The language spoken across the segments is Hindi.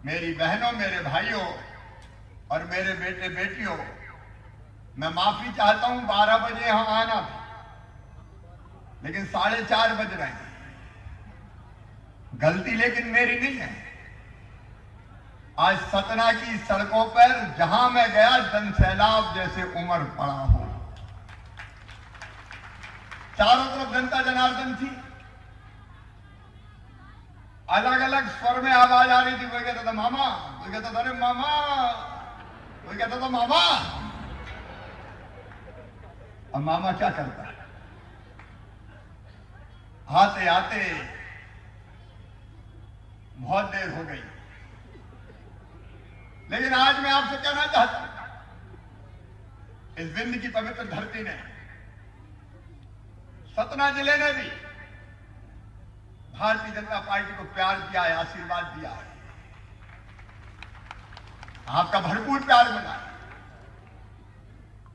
मेरी बहनों, मेरे भाइयों और मेरे बेटे बेटियों, मैं माफी चाहता हूं 12 बजे यहां आना था, लेकिन 4:30 बज रहे हैं। गलती लेकिन मेरी नहीं है। आज सतना की सड़कों पर जहां मैं गया जनसैलाब जैसे उमड़ पड़ा हो। चारों तरफ जनता जनार्दन थी। अलग अलग स्वर में आवाज आ रही थी। कोई कहता था मामा, कोई कहता था अरे मामा, कोई कहता था मामा। अब मामा क्या करता है? आते आते बहुत देर हो गई, लेकिन आज मैं आपसे कहना चाहता हूं, इस विंध्य की पवित्र धरती ने, सतना जिले ने भी भारतीय जनता पार्टी को प्यार दिया है, आशीर्वाद दिया है। आपका भरपूर प्यार मिला,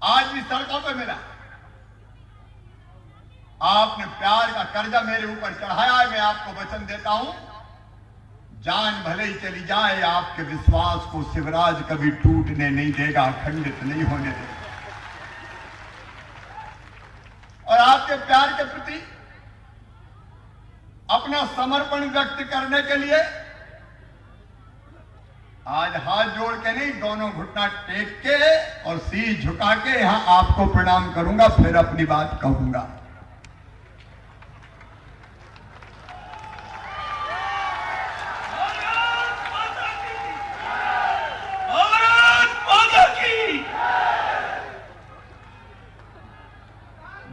आज भी सड़कों पे मिला। आपने प्यार का कर्जा मेरे ऊपर चढ़ाया है। मैं आपको वचन देता हूं, जान भले ही चली जाए, आपके विश्वास को शिवराज कभी टूटने नहीं देगा, खंडित नहीं होने देगा। और आपके प्यार के प्रति अपना समर्पण व्यक्त करने के लिए आज हाथ जोड़ के नहीं, दोनों घुटना टेक के और शीश झुका के यहां आपको प्रणाम करूंगा, फिर अपनी बात कहूंगा।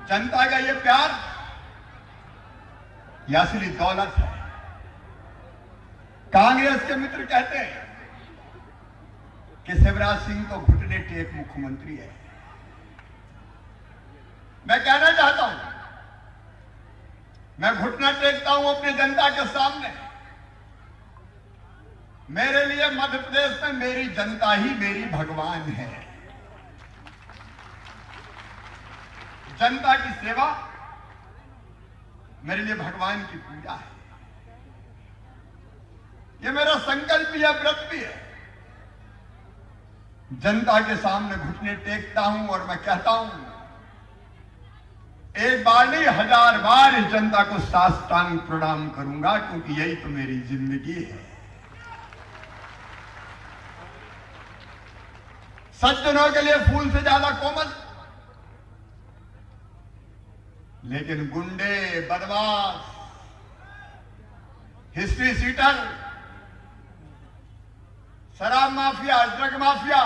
जनता का ये प्यार यह असली दौलत है। कांग्रेस के मित्र कहते हैं कि शिवराज सिंह तो घुटने टेक मुख्यमंत्री है। मैं कहना चाहता हूं, मैं घुटना टेकता हूं अपनी जनता के सामने। मेरे लिए मध्य प्रदेश में मेरी जनता ही मेरी भगवान है। जनता की सेवा मेरे लिए भगवान की पूजा है। यह मेरा संकल्प भी है, व्रत भी है। जनता के सामने घुटने टेकता हूं और मैं कहता हूं, एक बार नहीं 1000 बार इस जनता को साष्टांग प्रणाम करूंगा, क्योंकि यही तो मेरी जिंदगी है। सज्जनों के लिए फूल से ज्यादा कोमल, लेकिन गुंडे, बदमाश, हिस्ट्री सीटर, शराब माफिया, ड्रग माफिया,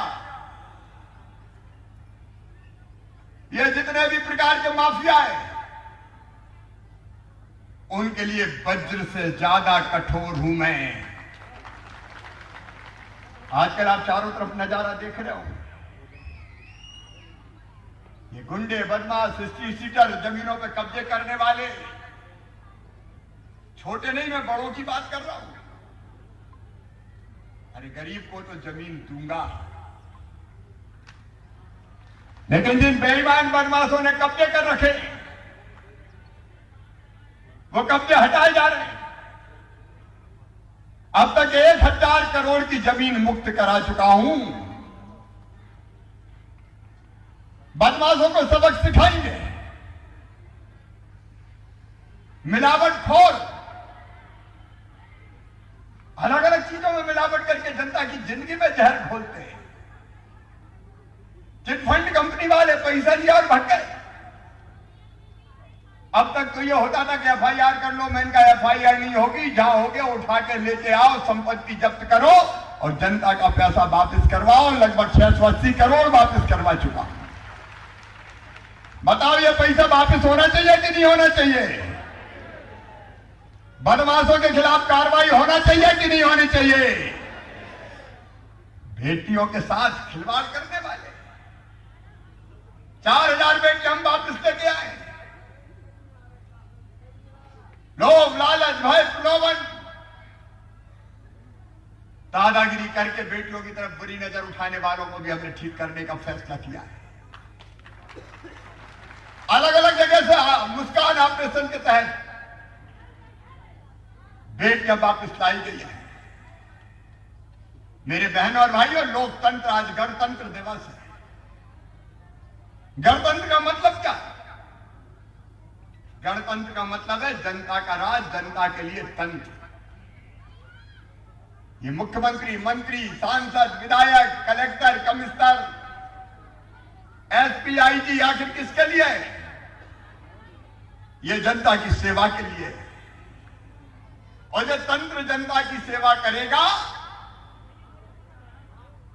ये जितने भी प्रकार के माफिया है, उनके लिए वज्र से ज्यादा कठोर हूं मैं। आजकल आप चारों तरफ नजारा देख रहे हो। ये गुंडे, बदमाश, हिस्ट्री सीटर, जमीनों पे कब्जे करने वाले, छोटे नहीं, मैं बड़ों की बात कर रहा हूं। अरे गरीब को तो जमीन दूंगा, लेकिन जिन बेईमान बदमाशों ने कब्जे कर रखे, वो कब्जे हटाए जा रहे हैं। अब तक 1000 करोड़ की जमीन मुक्त करा चुका हूं। बदमाशों को सबक सिखाएंगे। मिलावटखोर अलग अलग चीजों में मिलावट करके जनता की जिंदगी में जहर घोलते हैं। चिट फंड कंपनी वाले पैसा लिया और भाग गए। अब तक तो यह होता था कि एफआईआर कर लो, मैं इनका एफआईआर नहीं होगी, जहां हो गया उठा के लेके आओ, संपत्ति जब्त करो और जनता का पैसा वापस करवाओ। लगभग 680 करोड़ वापस करवा चुका। बताओ ये पैसा वापस होना चाहिए कि नहीं होना चाहिए? बदमाशों के खिलाफ कार्रवाई होना चाहिए कि नहीं होनी चाहिए? बेटियों के साथ खिलवाड़ करने वाले 4000 बेटी हम वापस लेके आए। लोभ, लालच, भय, प्रलोभन, दादागिरी करके बेटियों की तरफ बुरी नजर उठाने वालों को भी हमने ठीक करने का फैसला किया है। अलग अलग जगह से मुस्कान ऑपरेशन के तहत बेटियां वापस लाई गई है। मेरे बहन और भाइयों, लोकतंत्र आज गणतंत्र दिवस है। गणतंत्र का मतलब क्या? गणतंत्र का मतलब है जनता का राज, जनता के लिए तंत्र। ये मुख्यमंत्री, मंत्री, सांसद, विधायक, कलेक्टर, कमिश्नर, एसपी, आईजी आखिर किसके लिए है? ये जनता की सेवा के लिए है। और ये तंत्र जनता की सेवा करेगा।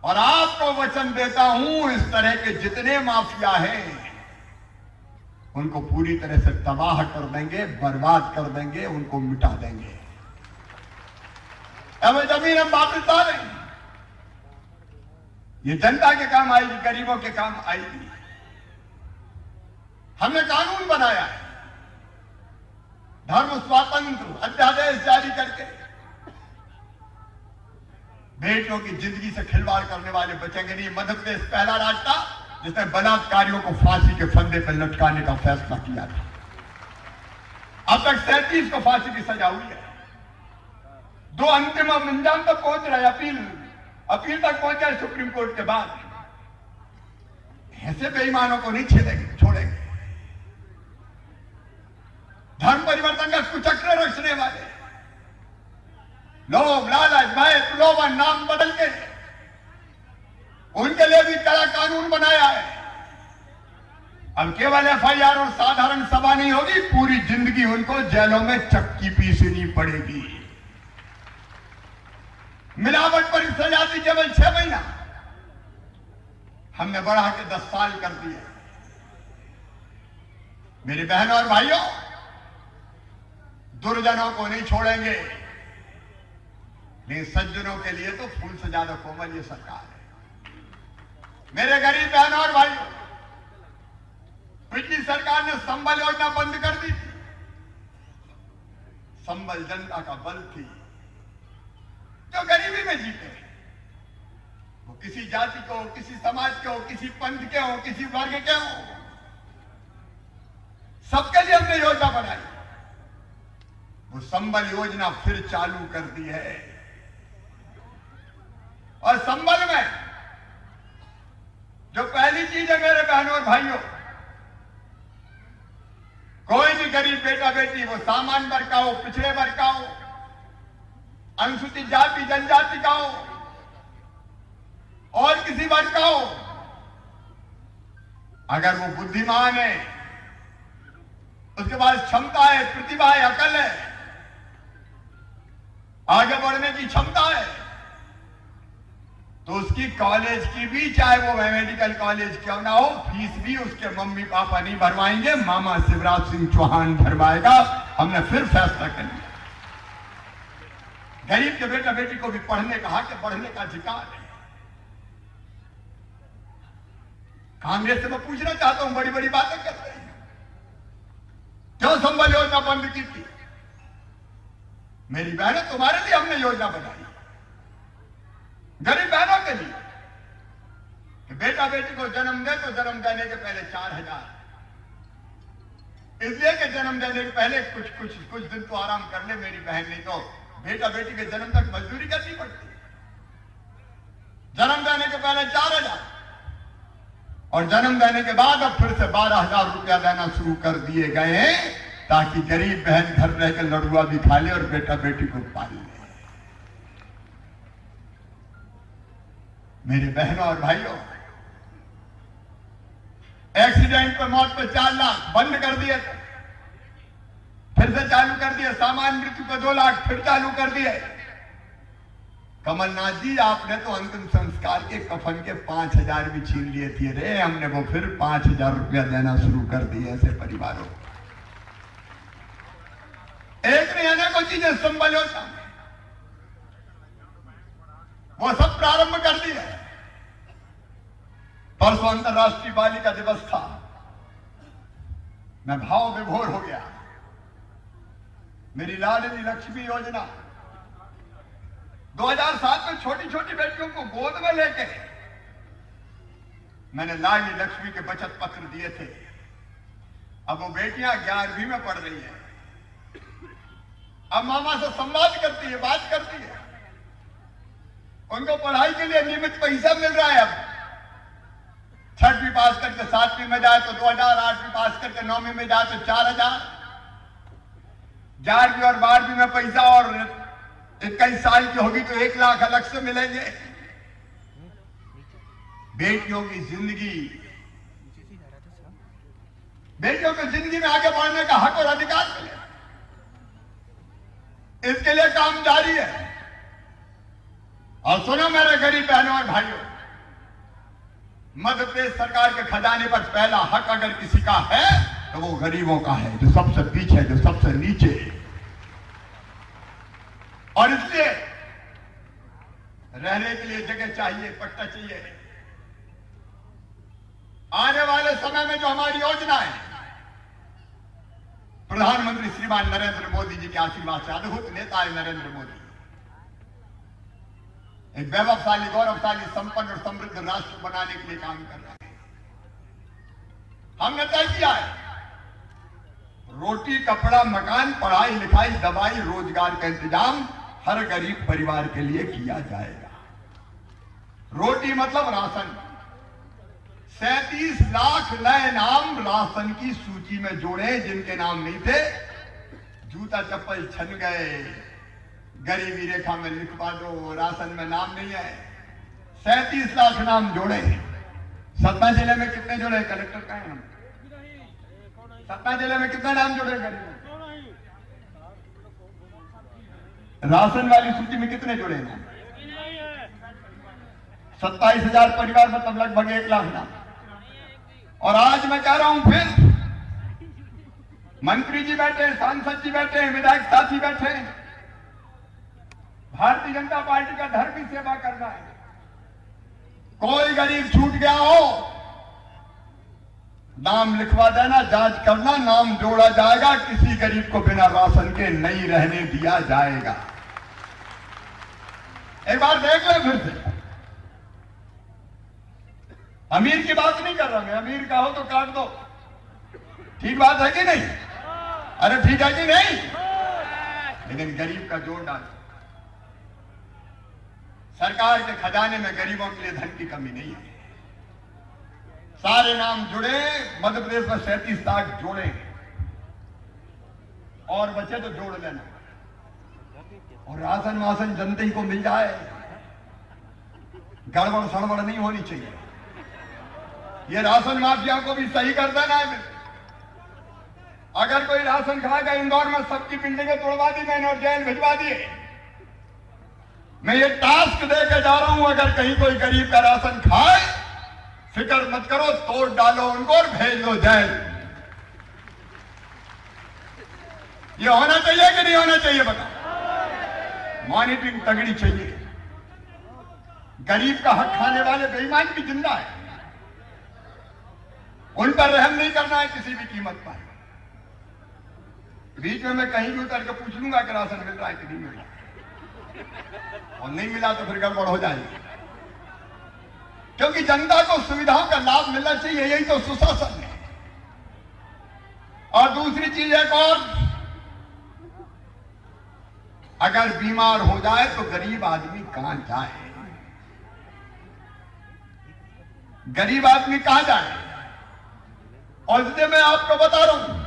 और आपको वचन देता हूं, इस तरह के जितने माफिया हैं उनको पूरी तरह से तबाह कर देंगे, बर्बाद कर देंगे, उनको मिटा देंगे। अब जमीन हम वापस आ रहे हैं। ये जनता के काम आएगी, गरीबों के काम आएगी। हमने कानून बनाया है, धर्म स्वातंत्र अध्यादेश जारी करके। बेटियों की जिंदगी से खिलवाड़ करने वाले बचेंगे नहीं। मध्य प्रदेश पहला राज्य था जिसने बलात्कारियों को फांसी के फंदे पर लटकाने का फैसला किया था। अब तक 37 को फांसी की सजा हुई है। 2 अंतिम अंजाम तक पहुंच रहे, अपील तक पहुंचा है सुप्रीम कोर्ट के बाद। ऐसे बेईमानों को नहीं छोड़ेंगे। धर्म परिवर्तन का कुचक्र रचने वाले लोग, लालच, भय, प्रलोभन नाम बदल के उनके लिए भी कड़ा कानून बनाया है। अब केवल एफआईआर और साधारण सभा नहीं होगी, पूरी जिंदगी उनको जेलों में चक्की पीसनी पड़ेगी। मिलावट पर सजा दी केवल 6 महीना, हमने बढ़ा के 10 साल कर दिए। मेरे बहनों और भाइयों, दुर्जनों को नहीं छोड़ेंगे, लेकिन सज्जनों के लिए तो फूल से ज्यादा कोमल ये सरकार है। मेरे गरीब बहनों और भाइयों, पिछली सरकार ने संबल योजना बंद कर दी थी। संबल जनता का बल थी जो गरीबी में जीते। वो किसी जाति को, किसी समाज के हो, किसी पंथ के हो, किसी वर्ग के हो, सबके लिए हमने योजना बनाई। वो संबल योजना फिर चालू कर दी है। और संबल में जो पहली चीज है मेरे बहनों और भाइयों, कोई भी गरीब बेटा बेटी, वो सामान्य वर्ग का हो, पिछड़े वर्ग का हो, अनुसूचित जाति जनजाति का हो और किसी वर्ग का हो, अगर वो बुद्धिमान है, उसके पास क्षमता है, प्रतिभा है, अकल है, आगे बढ़ने की क्षमता है, तो उसकी कॉलेज की भी, चाहे वो मेडिकल कॉलेज क्यों ना हो, फीस भी उसके मम्मी पापा नहीं भरवाएंगे, मामा शिवराज सिंह चौहान भरवाएगा। हमने फिर फैसला कर लिया। गरीब के बेटा बेटी को भी पढ़ने का हक, बढ़ने का अधिकार है। कांग्रेस से मैं पूछना चाहता हूं, बड़ी बड़ी बातें करते हैं, क्यों संबल योजना बंद की थी? मेरी बहनें, तुम्हारे लिए हमने योजना बनाई, गरीब बहनों के लिए, कि बेटा बेटी को जन्म दे तो जन्म देने के पहले 4000, इसलिए कि जन्म देने के पहले कुछ दिन तो आराम कर ले मेरी बहन, नहीं तो बेटा बेटी के जन्म तक मजदूरी करनी पड़ती है। जन्म देने के पहले 4000 और जन्म देने के बाद अब फिर से 12000 रुपया देना शुरू कर दिए गए हैं, ताकि गरीब बहन घर रहकर लड़ुआ भी खा ले और बेटा बेटी को पाल ले। मेरे बहनों और भाइयों, एक्सीडेंट पर मौत पर 4 लाख बंद कर दिए थे, फिर से चालू कर दिए। सामान्य मृत्यु पर 2 लाख फिर चालू कर दिए। कमलनाथ जी, आपने तो अंतिम संस्कार के कफन के 5000 भी छीन लिए थे रे, हमने वो फिर 5000 रुपया देना शुरू कर दिए ऐसे परिवारों को। एक नहीं अनेकों चीजें संबल योजना में वो सब प्रारंभ कर दिए। परसों अंतर्राष्ट्रीय बालिका दिवस था, मैं भाव विभोर हो गया। मेरी लाडली लक्ष्मी योजना 2007 में छोटी छोटी बेटियों को गोद में लेके मैंने लाडली लक्ष्मी के बचत पत्र दिए थे। अब वो बेटियां 11वीं में पढ़ रही है, अब मामा से संवाद करती है, बात करती है, उनको पढ़ाई के लिए नियमित पैसा मिल रहा है। अब 6वीं पास करके 7वीं में जाए तो 2000, 8वीं पास करके 9वीं में जाए तो 4000, 11वीं और 12वीं में पैसा, और 21 साल की होगी तो 1 लाख अलग से मिलेंगे। बेटियों की जिंदगी, बेटियों को जिंदगी में आगे बढ़ने का हक और अधिकार मिले, इसके लिए काम जारी है। और सुनो मेरे गरीब बहनों और भाइयों, मध्य प्रदेश सरकार के खजाने पर पहला हक अगर किसी का है तो वो गरीबों का है, जो सबसे पीछे, जो सबसे नीचे। और इसलिए रहने के लिए जगह चाहिए, पट्टा चाहिए। आने वाले समय में जो हमारी योजना है, प्रधानमंत्री श्रीमान नरेंद्र मोदी जी के आशीर्वाद से, अद्भुत नेता है नरेंद्र मोदी, एक वैभवशाली, गौरवशाली, संपन्न और समृद्ध राष्ट्र बनाने के लिए काम कर रहा है। हमने तय किया है, रोटी, कपड़ा, मकान, पढ़ाई लिखाई, दवाई, रोजगार का इंतजाम हर गरीब परिवार के लिए किया जाएगा। रोटी मतलब राशन। 37 लाख नए नाम राशन की सूची में जोड़े, जिनके नाम नहीं थे। जूता चप्पल छन गए, गरीबी रेखा में लिखवा दो, राशन में नाम नहीं है। 37 लाख नाम जोड़े। सतना जिले में कितने जोड़े? कलेक्टर का है। सतना जिले में कितने नाम जोड़े गरीब? राशन वाली सूची में कितने जुड़े हैं? 27,000 परिवार, मतलब लगभग 1 लाख नाम। और आज मैं कह रहा हूं, फिर मंत्री जी बैठे, सांसद जी बैठे, विधायक साथी बैठे, भारतीय जनता पार्टी का धर्म ही सेवा करना है। कोई गरीब छूट गया हो, नाम लिखवा देना, जांच करना, नाम जोड़ा जाएगा। किसी गरीब को बिना राशन के नहीं रहने दिया जाएगा। एक बार देख ले फिर से। अमीर की बात नहीं कर रहा मैं, अमीर का हो तो काट दो, ठीक बात है कि नहीं? अरे ठीक है कि नहीं? लेकिन गरीब का जोड़ डाल। सरकार के खजाने में गरीबों के लिए धन की कमी नहीं है। सारे नाम जुड़े, मध्य प्रदेश में 37 लाख जोड़े, और बचे तो जोड़ लेना। और राशन वासन जनता ही को मिल जाए, गड़बड़ सड़बड़ नहीं होनी चाहिए। ये राशन माफिया को भी सही कर देना है। अगर कोई राशन खाएगा, इंदौर में सबकी बिल्डिंगें तोड़वा दी मैंने और जेल भिजवा दिए। मैं ये टास्क देकर जा रहा हूं, अगर कहीं कोई गरीब का राशन खाए, फिक्र मत करो, तोड़ डालो उनको और भेज दो जेल। ये होना चाहिए कि नहीं होना चाहिए बताओ? मॉनिटरिंग तगड़ी चाहिए। गरीब का हक खाने वाले बेईमान भी जिंदा है, उन पर रहम नहीं करना है किसी भी कीमत पर। बीच में मैं कहीं भी उतर के पूछ लूंगा कि राशन मिल रहा है कि नहीं मिल रहा, और नहीं मिला तो फिर गड़बड़ हो जाएगी। क्योंकि जनता को सुविधाओं का लाभ मिलना चाहिए, यही तो सुशासन है। और दूसरी चीज एक और, अगर बीमार हो जाए तो गरीब आदमी कहां जाए? गरीब आदमी कहां जाए? और इसलिए मैं आपको बता रहा हूं,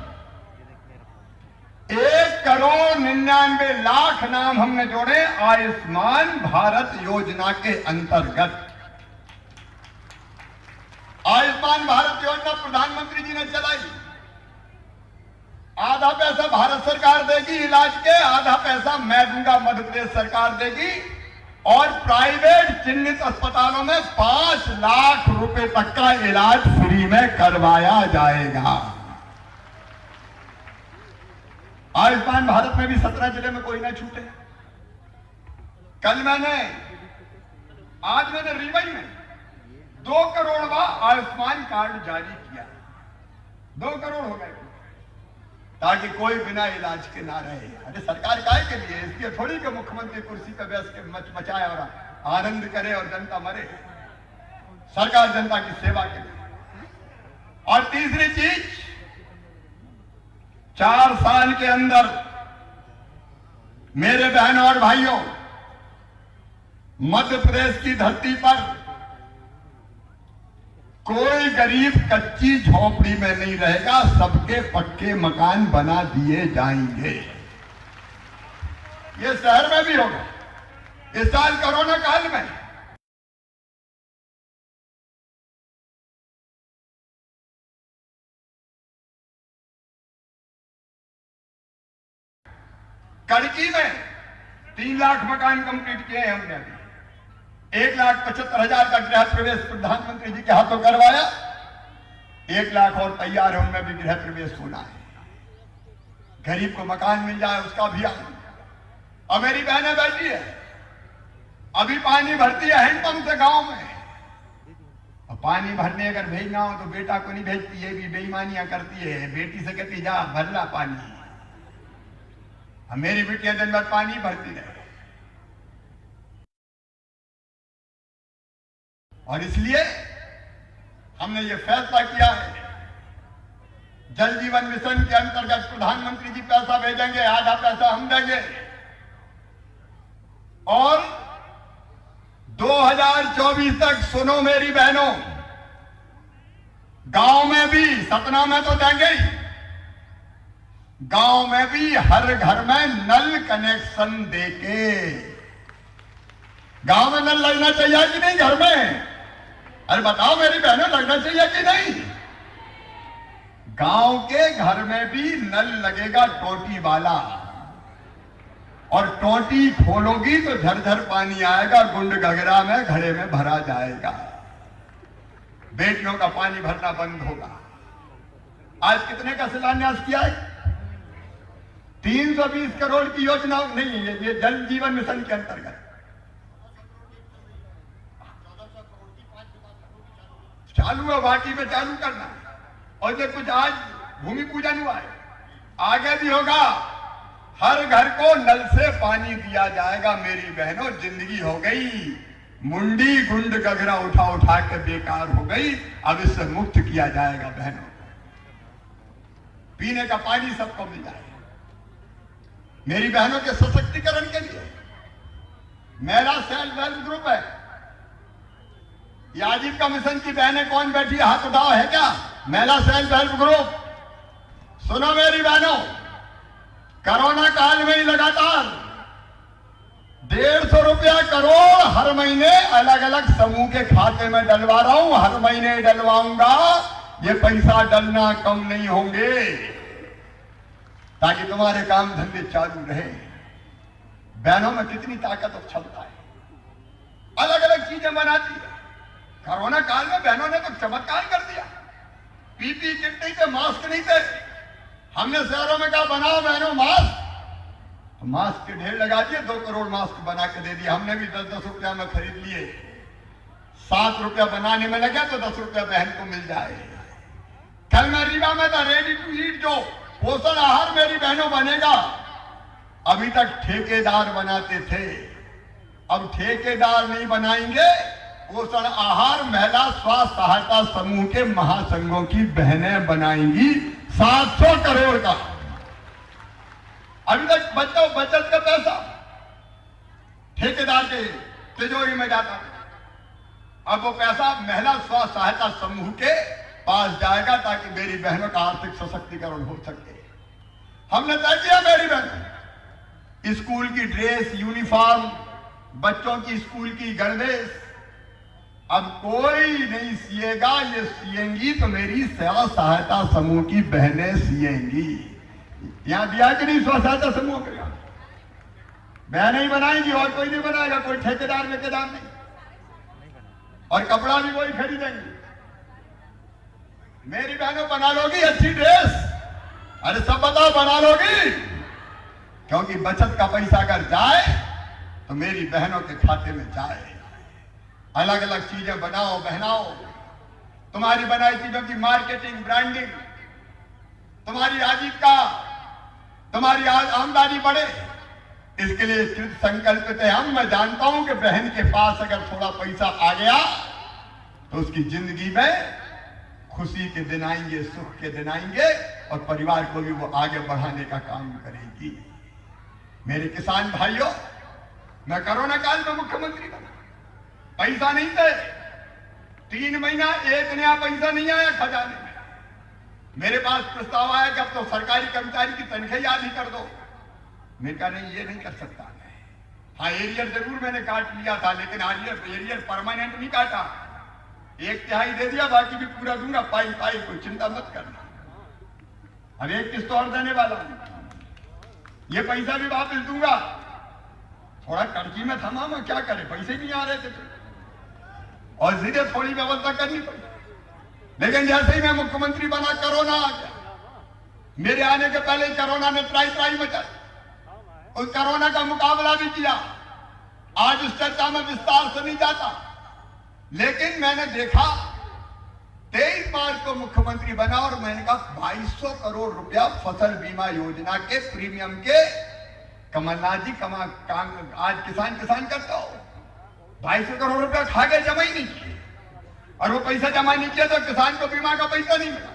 1,99,00,000 नाम हमने जोड़े आयुष्मान भारत योजना के अंतर्गत। आयुष्मान भारत योजना प्रधानमंत्री जी ने चलाई। आधा पैसा भारत सरकार देगी इलाज के, आधा पैसा मैं दूंगा, मध्य प्रदेश सरकार देगी। और प्राइवेट चिन्हित अस्पतालों में 5 लाख रुपए तक का इलाज फ्री में करवाया जाएगा। आयुष्मान भारत में भी 17 जिले में कोई ना छूटे। आज मैंने रीवाई में 2 करोड़वा आयुष्मान कार्ड जारी किया। 2 करोड़ हो गए, ताकि कोई बिना इलाज के ना रहे। अरे सरकार काय के लिए? इसलिए थोड़ी कि मुख्यमंत्री कुर्सी पर बैठ के मच मचाए और आनंद करे और जनता मरे। सरकार जनता की सेवा के लिए। और तीसरी चीज, 4 साल के अंदर मेरे बहनों और भाइयों, मध्य प्रदेश की धरती पर कोई गरीब कच्ची झोपड़ी में नहीं रहेगा, सबके पक्के मकान बना दिए जाएंगे। ये शहर में भी होगा। इस साल कोरोना काल में कड़की में 3 लाख मकान कंप्लीट किए हैं हमने। अभी 1,75,000 का गृह प्रवेश प्रधानमंत्री जी के हाथों करवाया। 1 लाख और तैयार है, उनमें भी गृह प्रवेश होना है। गरीब को मकान मिल जाए उसका अभियान। और मेरी बहनें बैठी है, अभी पानी भरती है हैंडपंप से गांव में। और पानी भरने अगर भेजना हो तो बेटा को नहीं भेजती, ये भी बेईमानियां करती है। बेटी से कहती जा भर ला पानी। मेरी बेटियां दिन भर पानी भरती रहे। और इसलिए हमने ये फैसला किया है, जल जीवन मिशन के अंतर्गत प्रधानमंत्री जी पैसा भेजेंगे, आधा पैसा हम देंगे। और 2024 तक सुनो मेरी बहनों, गांव में भी, सतना में तो देंगे ही, गांव में भी हर घर में नल कनेक्शन देके। गांव में नल लगना चाहिए कि नहीं घर में? अरे बताओ मेरी बहनों, लगना चाहिए कि नहीं? गांव के घर में भी नल लगेगा टोटी वाला। और टोटी खोलोगी तो झरझर पानी आएगा, गुंड गगरा में घड़े में भरा जाएगा। बेटियों का पानी भरना बंद होगा। आज कितने का शिलान्यास किया है? 320 करोड़ की योजना नहीं है ये जल जीवन मिशन के अंतर्गत। चालू है, बाकी में चालू करना। और ये कुछ आज भूमि पूजन हुआ है, आगे भी होगा। हर घर को नल से पानी दिया जाएगा। मेरी बहनों, जिंदगी हो गई मुंडी, गुंड गगरा उठा उठा के बेकार हो गई। अब इससे मुक्त किया जाएगा बहनों। पीने का पानी सबको मिल जाएगा। मेरी बहनों के सशक्तिकरण के लिए महिला सेल्फ हेल्प ग्रुप है। ये आजीविका मिशन की बहनें कौन बैठी है? हाथ उठाओ। है क्या महिला सेल्फ हेल्प ग्रुप? सुनो मेरी बहनों, कोरोना काल में ही लगातार 150 रुपया करोड़ हर महीने अलग अलग समूह के खाते में डलवा रहा हूं। हर महीने डलवाऊंगा। ये पैसा डलना कम नहीं होंगे, ताकि तुम्हारे काम धंधे चालू रहे। बहनों में कितनी ताकत और क्षमता है, अलग अलग चीजें बनाती है। कोरोना काल में बहनों ने तो चमत्कार कर दिया। पीपी किट नहीं थे, मास्क नहीं थे। हमने शहरों में कहा बनाओ बहनों मास्क, तो मास्क के ढेर लगा दिए। 2 करोड़ मास्क बना के दे दिए। हमने भी 10-10 रुपया में खरीद लिए। 7 रुपया बनाने में लगा तो 10 रुपया बहन को मिल जाए। कल मैं रीवा में था, रेडी टू ईट जो पोषण आहार मेरी बहनों बनेगा। अभी तक ठेकेदार बनाते थे, अब ठेकेदार नहीं बनाएंगे। पोषण आहार महिला स्वास्थ्य सहायता समूह के महासंघों की बहनें बनाएंगी। 700 करोड़ का अभी तक बचत का पैसा ठेकेदार के तिजोरी में जाता था। अब वो पैसा महिला स्वास्थ्य सहायता समूह के पास जाएगा, ताकि मेरी बहनों का आर्थिक सशक्तिकरण हो सके। हमने तय किया मेरी बहन, स्कूल की ड्रेस, यूनिफॉर्म, बच्चों की स्कूल की गणवेश अब कोई नहीं सिएगा। ये सिएंगी तो मेरी सेवा सहायता समूह की बहनें सिएंगी। यहां दिया कि नहीं? स्व सहायता समूह के बहनें ही बनाएंगी, और कोई नहीं बनाएगा। कोई ठेकेदार वेकेदार नहीं। और कपड़ा भी वही खरीदेंगे। मेरी बहनों, बना लोगी अच्छी ड्रेस? अरे सब बताओ, बना लोगी? क्योंकि बचत का पैसा अगर जाए तो मेरी बहनों के खाते में जाए। अलग अलग चीजें बनाओ, बहनाओ। तुम्हारी बनाई चीजों की मार्केटिंग, ब्रांडिंग, तुम्हारी आजीविका, तुम्हारी आमदनी बढ़े, इसके लिए कृत संकल्पित है हम। मैं जानता हूं कि बहन के पास अगर थोड़ा पैसा आ गया तो उसकी जिंदगी में खुशी के दिन आएंगे, सुख के दिन आएंगे, और परिवार को भी वो आगे बढ़ाने का काम करेगी। मेरे किसान भाइयों, मैं कोरोना काल में मुख्यमंत्री बना। पैसा नहीं थे, 3 महीना एक नया पैसा नहीं आया खजाने में। मेरे पास प्रस्ताव आया कि अब तो सरकारी कर्मचारी की तनख्वाह आधी कर दो। मैंने कहा नहीं, ये नहीं कर सकता। हाँ, एरियर जरूर मैंने काट लिया था, लेकिन एरियर परमानेंट नहीं काटा। 1/3 दे दिया, बाकी भी पूरा दूंगा, पाई कोई चिंता मत करना। अब एक किस्त और देने वाला हूं, ये पैसा भी वापस दूंगा। थोड़ा कर्जी में थमा, मैं क्या करे, पैसे नहीं आ रहे थे और सीधे थोड़ी व्यवस्था करनी पड़ी। लेकिन जैसे ही मैं मुख्यमंत्री बना, कोरोना आ गया। मेरे आने के पहले कोरोना ने त्राई मचा, उस कोरोना का मुकाबला भी किया। आज उस चर्चा में विस्तार से नहीं जाता, लेकिन मैंने देखा 23 मार्च को मुख्यमंत्री बना और मैंने कहा 2200 करोड़ रुपया फसल बीमा योजना के प्रीमियम के कमलनाथ जी आज किसान करता हो। 2200 करोड़ रुपया खा गए, जमा ही नहीं किए, और वो पैसा जमा नहीं किया तो किसान को बीमा का पैसा नहीं मिला।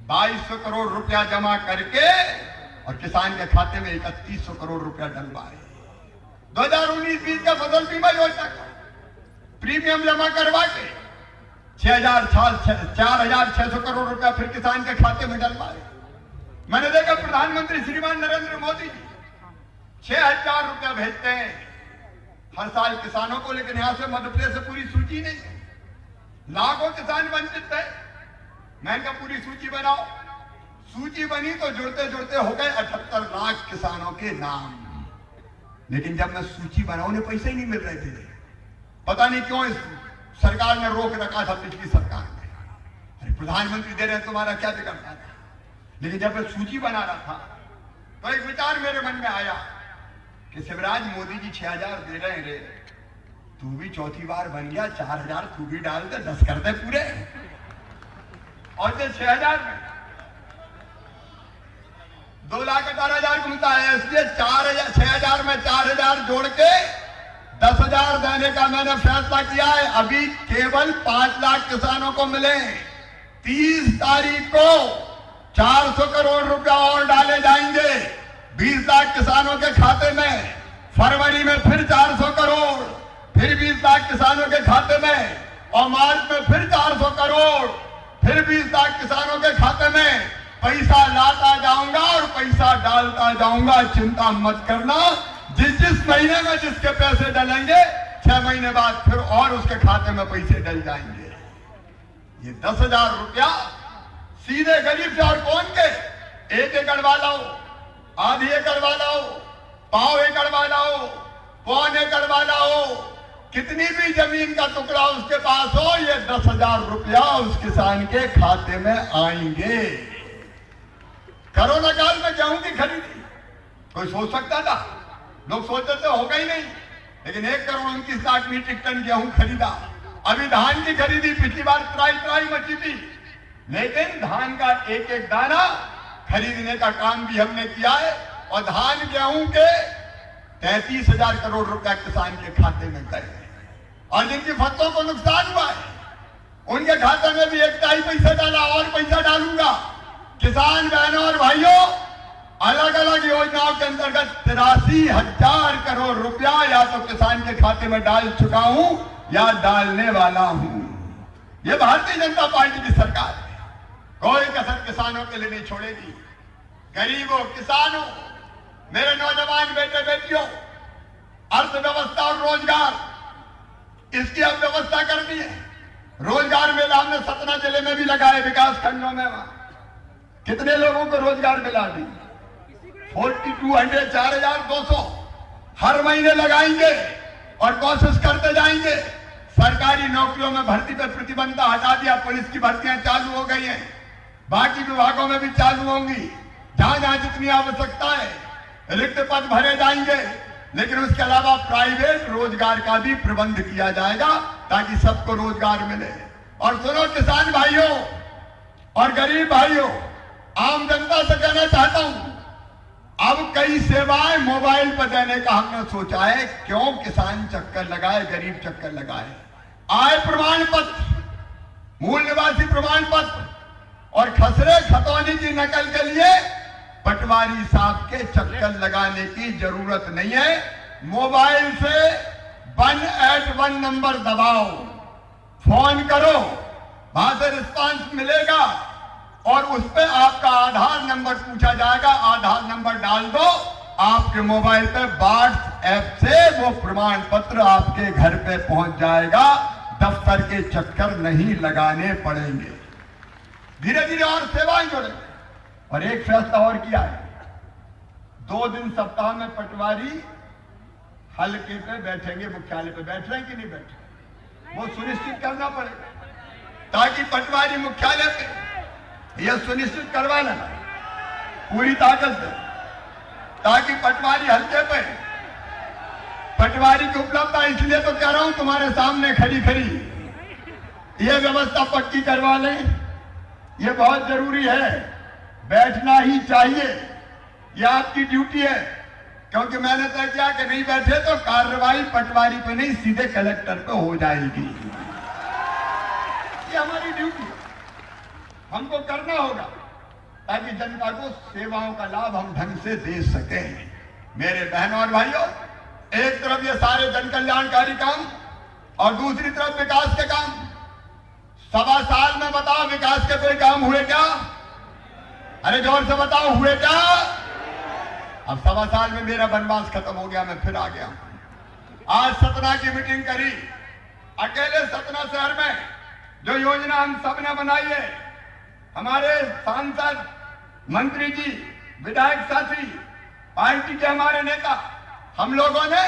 2200 करोड़ रुपया जमा करके और किसान के खाते में 3100 करोड़ रुपया डलवाए। 2019-20 का फसल बीमा योजना का प्रीमियम जमा करवा के 4600 करोड़ रुपया फिर किसान के खाते में डलवाए। मैंने देखा प्रधानमंत्री श्रीमान नरेंद्र मोदी जी 6000 रुपया भेजते हैं हर साल किसानों को, लेकिन यहां से मध्य प्रदेश से पूरी सूची नहीं है। लाखों किसान वंचित है। मैंने कहा पूरी सूची बनाओ। सूची बनी तो जुड़ते जुड़ते हो गए 78 लाख किसानों के नाम। लेकिन जब मैं सूची बनाऊं, उन्हें पैसे ही नहीं मिल रहे थे। पता नहीं क्यों इस सरकार ने रोक रखा था, पिछली सरकार ने। अरे प्रधानमंत्री दे रहे हैं, तुम्हारा क्या बिगड़ता था। लेकिन जब मैं सूची बना रहा था तो एक विचार मेरे मन में आया कि शिवराज, मोदी जी 6000 दे रहे हैं रे, तू भी चौथी बार बन गया, 4000 तू भी डाल दे, 10 कर दे पूरे, और ये 6000 में 2,18,000 मिलता है। इसलिए 6000 में 4000 जोड़ के 10,000 देने का मैंने फैसला किया है। अभी केवल 5 लाख किसानों को मिले। 30 तारीख को 400 करोड़ रुपया और डाले जाएंगे 20 लाख किसानों के खाते में। फरवरी में फिर 400 करोड़, फिर 20 लाख किसानों के खाते में, और मार्च में फिर 400 करोड़, फिर 20 लाख किसानों के खाते में। पैसा लाता जाऊंगा और पैसा डालता जाऊंगा, चिंता मत करना। जिस महीने में जिसके पैसे डलेंगे, 6 महीने बाद फिर और उसके खाते में पैसे डल जाएंगे। ये 10,000 रुपया सीधे गरीब से, और कौन के, 1 एकड़ वाला हो, आधी एकड़ वाला हो, 1/4 एकड़ वाला हो, 1/4 एकड़ वाला हो, कितनी भी जमीन का टुकड़ा उसके पास हो, ये 10,000 रुपया उस किसान के खाते में आएंगे। कोरोना काल में गेहूं की खरीदी कोई सोच सकता था? लोग सोचते थे होगा ही नहीं, लेकिन 1,29,00,000 मीट्रिक टन गेहूं खरीदा। अभी धान की खरीदी पिछली बार त्राई मची थी, लेकिन धान का एक एक दाना खरीदने का काम भी हमने किया है, और धान गेहूं के 33,000 करोड़ रुपया किसान के खाते में गए। और जिनकी फसलों को नुकसान हुआ है, उनके खाते में भी 1/4 पैसा डाला, और पैसा डालूंगा। किसान बहनों और भाइयों, अलग अलग योजनाओं के अंतर्गत 83,000 करोड़ रुपया या तो किसान के खाते में डाल चुका हूं या डालने वाला हूं। यह भारतीय जनता पार्टी की सरकार है, कोई कसर किसानों के लिए नहीं छोड़ेगी। गरीबों, किसानों, मेरे नौजवान बेटे बेटियों, अर्थव्यवस्था और रोजगार, इसकी अब व्यवस्था करनी है। रोजगार मेला हमने सतना जिले में भी लगाए, विकास खंडों में। कितने लोगों को रोजगार मिला? 4200, 4,200 हर महीने लगाएंगे और कोशिश करते जाएंगे। सरकारी नौकरियों में भर्ती पर प्रतिबंध हटा दिया, पुलिस की भर्तियां चालू हो गई हैं, बाकी विभागों में भी चालू होंगी। जहां जहां जितनी आवश्यकता है रिक्त पद भरे जाएंगे, लेकिन उसके अलावा प्राइवेट रोजगार का भी प्रबंध किया जाएगा ताकि सबको रोजगार मिले। और सुनो किसान भाइयों और गरीब भाइयों, आम जनता से कहना चाहता हूं, अब कई सेवाएं मोबाइल पर देने का हमने सोचा है। क्यों किसान चक्कर लगाए, गरीब चक्कर लगाए? आय प्रमाण पत्र, मूल निवासी प्रमाण पत्र और खसरे खतौनी की नकल के लिए पटवारी साहब के चक्कर लगाने की जरूरत नहीं है। मोबाइल से वन #1 नंबर दबाओ, फोन करो, वहां से रिस्पांस मिलेगा और उस पर आपका आधार नंबर पूछा जाएगा। आधार नंबर डाल दो, आपके मोबाइल पे व्हाट्सएप से वो प्रमाण पत्र आपके घर पे पहुंच जाएगा। दफ्तर के चक्कर नहीं लगाने पड़ेंगे। धीरे धीरे और सेवाएं जुड़ेंगे। और एक फैसला और किया है, 2 दिन सप्ताह में पटवारी हल्के पे बैठेंगे, मुख्यालय पे बैठ रहे हैं कि नहीं बैठ रहे, वो सुनिश्चित करना पड़ेगा, ताकि पटवारी मुख्यालय पे यह सुनिश्चित करवा लेना पूरी ताकत से, ताकि पटवारी हल्के पे, पटवारी की उपलब्धता इसलिए तो कह रहा हूं तुम्हारे सामने खड़ी खड़ी, ये व्यवस्था पक्की करवा लें, ये बहुत जरूरी है, बैठना ही चाहिए, यह आपकी ड्यूटी है। क्योंकि मैंने तय किया कि नहीं बैठे तो कार्रवाई पटवारी पे नहीं सीधे कलेक्टर पे हो जाएगी। ये हमारी ड्यूटी है, हमको करना होगा ताकि जनता को सेवाओं का लाभ हम ढंग से दे सकें। मेरे बहनों और भाइयों, एक तरफ ये सारे जन कल्याणकारी काम और दूसरी तरफ विकास के काम। 1.25 साल में बताओ विकास के कोई काम हुए क्या? अरे जोर से बताओ, हुए क्या? अब 1.25 साल में मेरा वनवास खत्म हो गया, मैं फिर आ गया। आज सतना की मीटिंग करी, अकेले सतना शहर में जो योजना हम सब ने बनाई है, हमारे सांसद, मंत्री जी, विधायक साथी, पार्टी के हमारे नेता, हम लोगों ने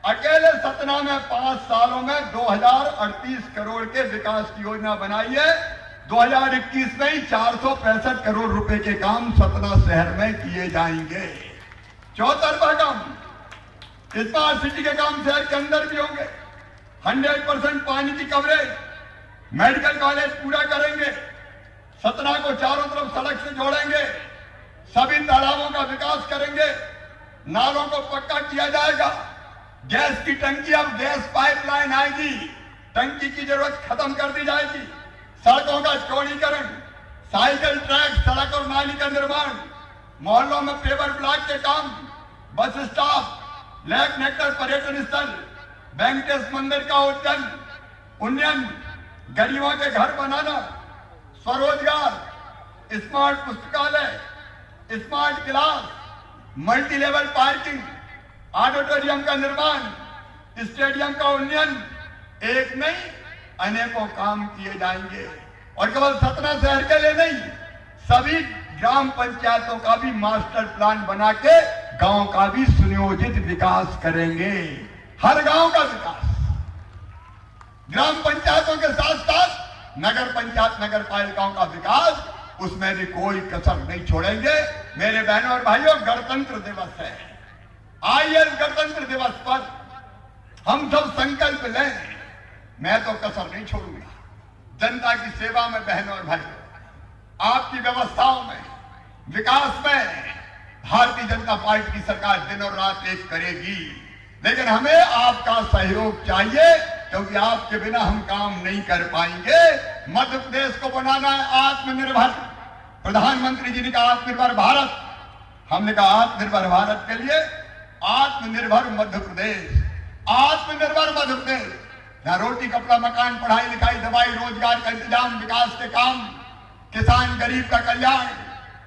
अकेले सतना में 5 सालों में 2038 करोड़ के विकास की योजना बनाई है। 2021 में ही 465 करोड़ रुपए के काम सतना शहर में किए जाएंगे। 74 काम स्मार्ट सिटी के काम शहर के अंदर भी होंगे। 100% पानी की कवरेज, मेडिकल कॉलेज पूरा करेंगे, सतना को चारों तरफ सड़क से जोड़ेंगे, सभी तालाबों का विकास करेंगे, नालों को पक्का किया जाएगा, गैस की टंकी अब गैस पाइपलाइन आएगी, टंकी की जरूरत खत्म कर दी जाएगी, सड़कों का चौड़ीकरण, साइकिल ट्रैक, सड़क और नाली का निर्माण, मोहल्लों में पेवर ब्लॉक के काम, बस स्टॉप, लेक नेक्टर पर्यटन स्थल, वेंकटेश मंदिर का उन्नयन, गरीबों के घर बनाना, स्वरोजगार, स्मार्ट पुस्तकालय, smart class, multi level parking, auditorium का निर्माण, स्टेडियम का उन्नयन, एक नहीं अनेकों काम किए जाएंगे। और केवल सतना शहर के लिए नहीं, सभी ग्राम पंचायतों का भी मास्टर प्लान बना के गांव का भी सुनियोजित विकास करेंगे। हर गांव का विकास, ग्राम पंचायतों के साथ साथ नगर पंचायत, नगर पालिकाओं का विकास, उसमें भी कोई कसर नहीं छोड़ेंगे। मेरे बहनों और भाइयों, गणतंत्र दिवस है। आइए गणतंत्र दिवस पर हम सब संकल्प लें, मैं तो कसर नहीं छोड़ूंगा। जनता की सेवा में बहनों और भाइयों, आपकी व्यवस्थाओं में, विकास में भारतीय जनता पार्टी की सरकार दिन और रात एक करेगी। लेकिन हमें आपका सहयोग चाहिए, क्योंकि आपके बिना हम काम नहीं कर पाएंगे। मध्य प्रदेश को बनाना है आत्मनिर्भर। प्रधानमंत्री जी ने कहा आत्मनिर्भर भारत, हमने कहा आत्मनिर्भर भारत के लिए आत्मनिर्भर मध्य प्रदेश। आत्मनिर्भर मध्य प्रदेश, यहाँ रोटी कपड़ा मकान, पढ़ाई लिखाई, दवाई, रोजगार का इंतजाम, विकास के काम, किसान गरीब का कल्याण,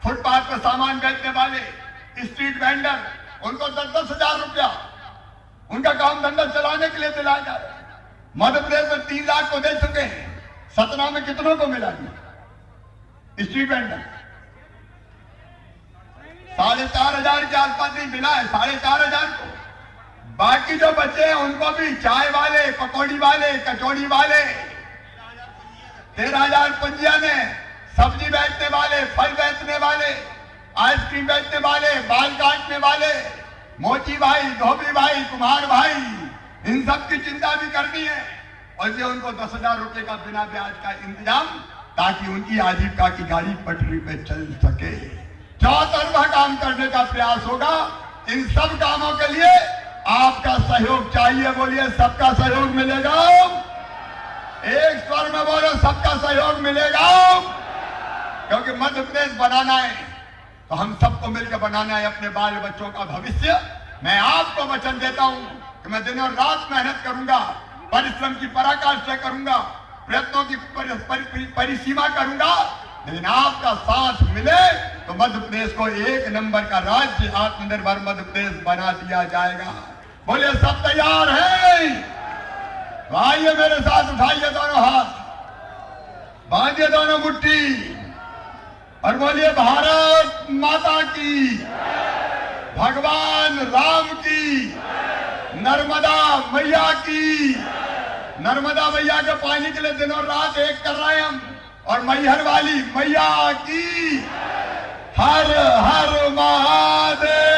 फुटपाथ पर सामान बेचने वाले, स्ट्रीट वेंडर, उनको 10-10 हजार रुपया उनका काम धंधा चलाने के लिए दिलाया जा रहा है। मध्य प्रदेश में 3 लाख को दे चुके हैं, सतना में कितनों को मिला? स्ट्रीट वेंडर 4,500 के आसपास नहीं मिला है, 4,500 को। बाकी जो बच्चे हैं उनको भी, चाय वाले, पकौड़ी वाले, कचौड़ी वाले 13,000 पंजीयन है, सब्जी बेचने वाले, फल बेचने वाले, आइसक्रीम बेचने वाले, बाल काटने वाले, मोची भाई, धोबी भाई, कुम्हार भाई, इन सब की चिंता भी करनी है। और ये उनको 10,000 रुपए का बिना ब्याज का इंतजाम, ताकि उनकी आजीविका की गाड़ी पटरी पे चल सके। चौतरफा काम करने का प्रयास होगा। इन सब कामों के लिए आपका सहयोग चाहिए। बोलिए, सबका सहयोग मिलेगा। एक स्वर में बोलो, सबका सहयोग मिलेगा। क्योंकि मध्य प्रदेश बनाना है तो हम सबको मिलकर बनाना है, अपने बाल बच्चों का भविष्य। मैं आपको वचन देता हूं कि मैं दिन और रात मेहनत करूंगा। परिश्रम की पराकाष्ठा करूंगा, प्रयत्नों की परिसीमा करूंगा, लेकिन आपका साथ मिले तो मध्य प्रदेश को 1 नंबर का राज्य, आत्मनिर्भर मध्य प्रदेश बना दिया जाएगा। बोलिए सब तैयार हैं? तो आइए मेरे साथ, उठाइए दोनों हाथ, बांधिए दोनों मुट्ठी और बोलिए भारत माता की, भगवान राम की, नर्मदा मैया की। नर्मदा मैया के पानी के लिए दिनों रात एक कर रहे हैं हम, और मैहर वाली मैया की हर हर महादेव।